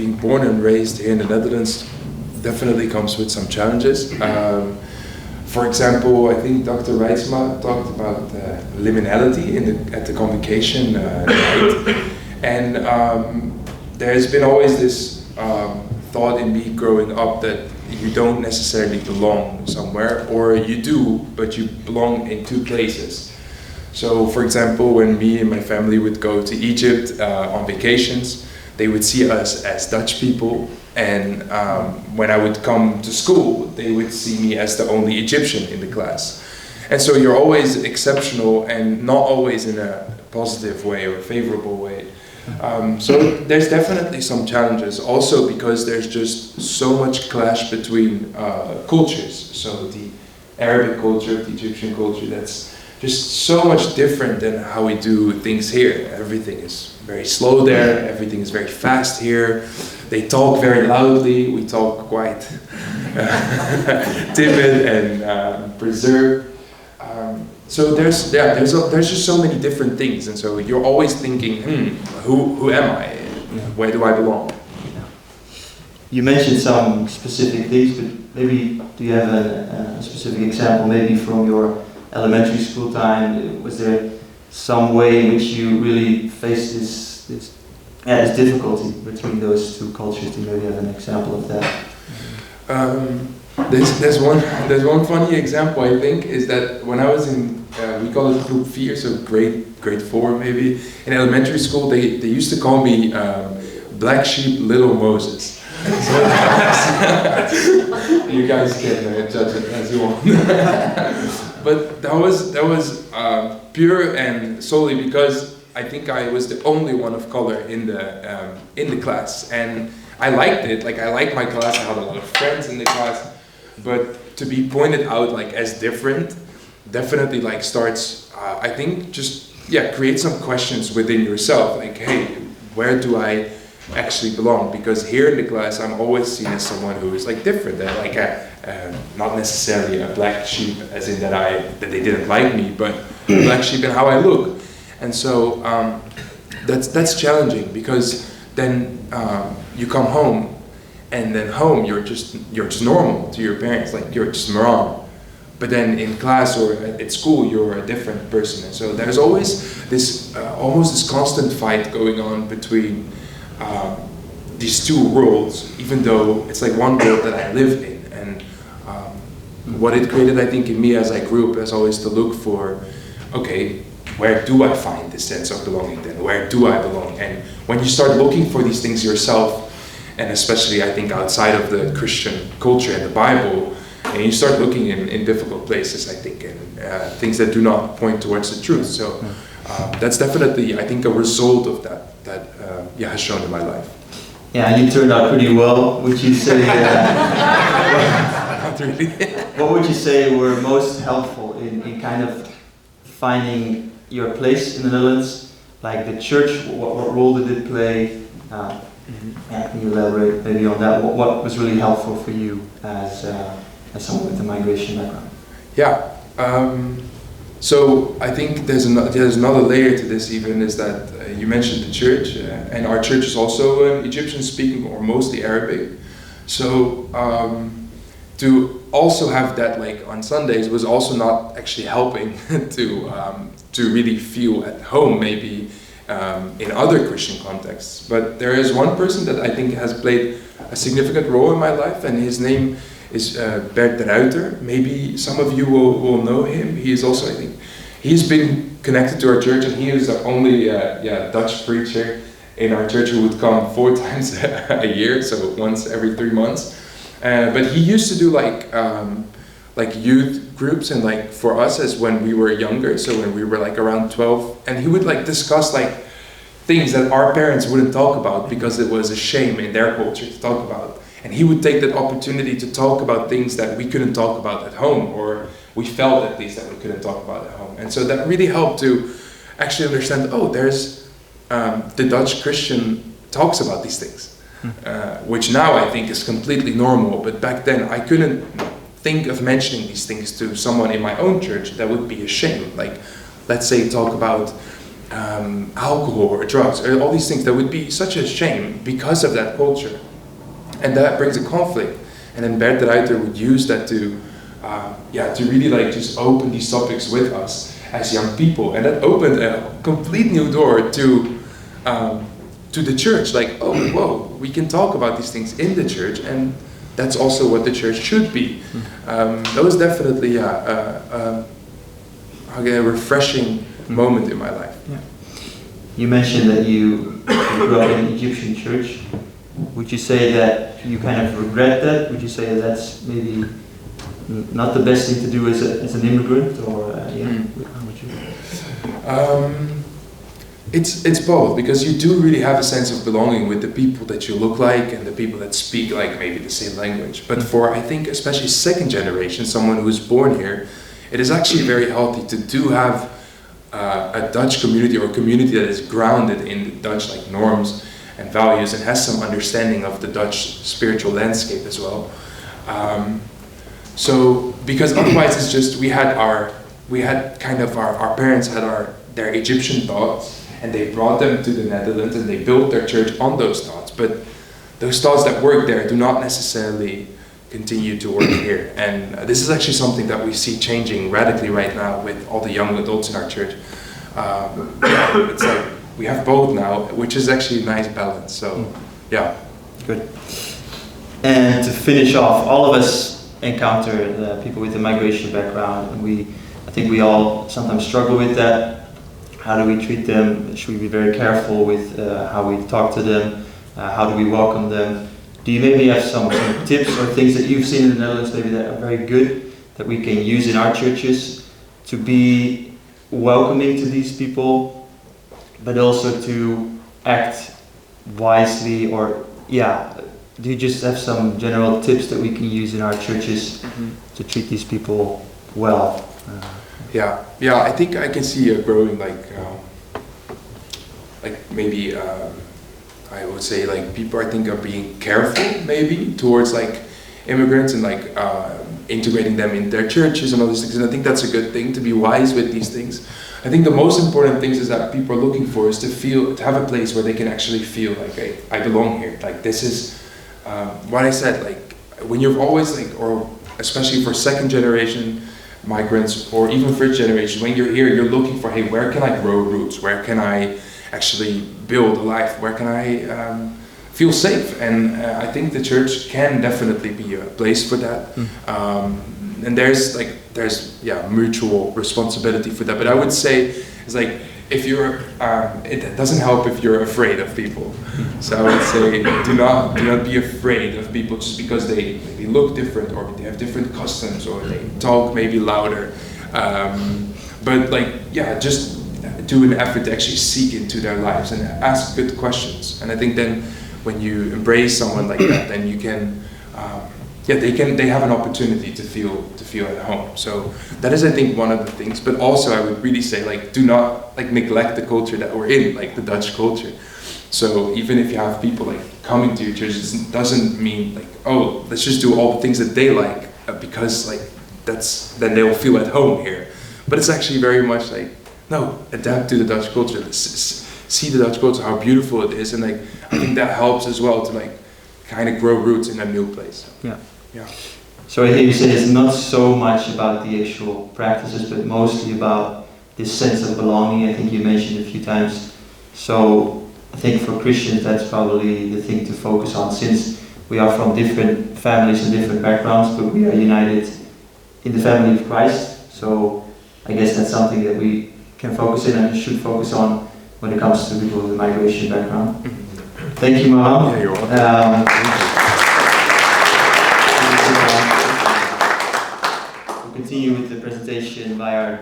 being born and raised here in the Netherlands definitely comes with some challenges. For example, I think Dr. Reitsma talked about liminality at the convocation night. And there's been always this thought in me growing up that you don't necessarily belong somewhere, or you do, but you belong in two places. So, for example, when me and my family would go to Egypt on vacations, they would see us as Dutch people, and when I would come to school, they would see me as the only Egyptian in the class. And so you're always exceptional, and not always in a positive way or a favorable way. So there's definitely some challenges, also because there's just so much clash between cultures. So the Arabic culture, the Egyptian culture, that's just so much different than how we do things here. Everything is very slow there, everything is very fast here. They talk very loudly, we talk quite timid and preserved. So there's just so many different things, and so you're always thinking, who am I? Where do I belong? You mentioned some specific things, but maybe do you have a specific example, maybe from your elementary school time? Was there some way in which you really faced this difficulty between those two cultures? Do you maybe have an example of that? There's one funny example, I think, is that when I was in, we call it Groep 4, so grade 4 maybe, in elementary school, they used to call me Black Sheep Little Moses. So you guys can judge it as you want. But that was pure and solely because I think I was the only one of color in the class, and I liked it. Like, I liked my class. I had a lot of friends in the class, but to be pointed out like as different, definitely like starts. I think just create some questions within yourself. Like, hey, where do I actually belong? Because here in the class, I'm always seen as someone who is like different. Like not necessarily a black sheep, as in that they didn't like me, but a black sheep in how I look. And so that's challenging, because then you come home, and then home you're just normal to your parents, like you're just Moran. But then in class or at school you're a different person, and so there's always this almost this constant fight going on between these two worlds, even though it's like one world that I live in. And what it created, I think, in me as I grew up, is always to look for, okay, where do I find this sense of belonging then? Where do I belong? And when you start looking for these things yourself, and especially I think outside of the Christian culture and the Bible, and you start looking in difficult places, I think, and things that do not point towards the truth. So that's definitely, I think, a result of that has shown in my life. Yeah, you turned out pretty well. Would you say? Not really. What would you say were most helpful in kind of finding your place in the Netherlands? Like the church, what role did it play? Can you elaborate maybe on that? What was really helpful for you as someone with a migration background? Yeah. So I think there's another layer to this even, is that you mentioned the church, and our church is also Egyptian speaking or mostly Arabic. So to also have that like on Sundays was also not actually helping to really feel at home maybe in other Christian contexts. But there is one person that I think has played a significant role in my life, and his name is Bert de Ruiter. Maybe some of you will know him. He is also, I think, he's been connected to our church, and he is the only Dutch preacher in our church who would come 4 times a year, so once every 3 months. But he used to do like youth groups, and like for us as when we were younger, so when we were like around 12, and he would like discuss like things that our parents wouldn't talk about because it was a shame in their culture to talk about. And he would take that opportunity to talk about things that we couldn't talk about at home, or we felt at least that we couldn't talk about at home. And so that really helped to actually understand, there's the Dutch Christian talks about these things, which now I think is completely normal. But back then I couldn't think of mentioning these things to someone in my own church. That would be a shame. Like, let's say talk about alcohol or drugs, or all these things that would be such a shame because of that culture. And that brings a conflict. And then Bert de Ruiter would use that to really like just open these topics with us as young people. And that opened a complete new door to the church. Like, oh, whoa, we can talk about these things in the church, and that's also what the church should be. That was definitely a refreshing moment in my life. Yeah. You mentioned that you grew up in an Egyptian church. Would you say that you kind of regret that? Would you say that that's maybe not the best thing to do as an immigrant, or how would you? It's both, because you do really have a sense of belonging with the people that you look like and the people that speak like maybe the same language. But for, I think, especially second generation, someone who's born here, it is actually very healthy to do have a Dutch community, or a community that is grounded in the Dutch like norms and values and has some understanding of the Dutch spiritual landscape as well. So because otherwise it's just our parents had their Egyptian thoughts, and they brought them to the Netherlands and they built their church on those thoughts. But those thoughts that work there do not necessarily continue to work here. And this is actually something that we see changing radically right now with all the young adults in our church. It's like we have both now, which is actually a nice balance. So, yeah. Good. And to finish off, all of us encounter the people with a migration background, and I think we all sometimes struggle with that. How do we treat them? Should we be very careful with how we talk to them? How do we welcome them? Do you maybe have some tips or things that you've seen in the Netherlands maybe that are very good that we can use in our churches to be welcoming to these people, but also to act wisely? Or do you just have some general tips that we can use in our churches to treat these people well? I think I can see a growing maybe I would say like people I think are being careful maybe towards like immigrants and like integrating them in their churches and all these things, and I think that's a good thing, to be wise with these things. I think the most important things is that people are looking for is to have a place where they can actually feel like I belong here. Like this is what I said, like when you've always like, or especially for second generation migrants or even first generation, when you're here, you're looking for, hey, where can I grow roots? Where can I actually build a life? Where can I feel safe? And I think the church can definitely be a place for that. And there's mutual responsibility for that. But I would say it's like, if you're, it doesn't help if you're afraid of people. So I would say do not be afraid of people just because they maybe look different, or they have different customs, or they talk maybe louder. But just do an effort to actually seek into their lives and ask good questions. And I think then when you embrace someone like that, then you can, they have an opportunity to feel at home. So that is, I think, one of the things. But also I would really say, like, do not neglect the culture that we're in, like the Dutch culture. So even if you have people like coming to your church, it doesn't mean like, oh, let's just do all the things that they like because like then they will feel at home here. But it's actually very much like, no, adapt to the Dutch culture. See the Dutch culture, how beautiful it is, and like I think that helps as well to like kind of grow roots in a new place. Yeah. So I think you said it's not so much about the actual practices, but mostly about this sense of belonging. I think you mentioned a few times. So I think for Christians that's probably the thing to focus on, since we are from different families and different backgrounds, but we are united in the family of Christ. So I guess that's something that we can focus in and should focus on when it comes to people with a migration background. Thank you, Mohan. Yeah, you're welcome. We'll continue with the presentation by our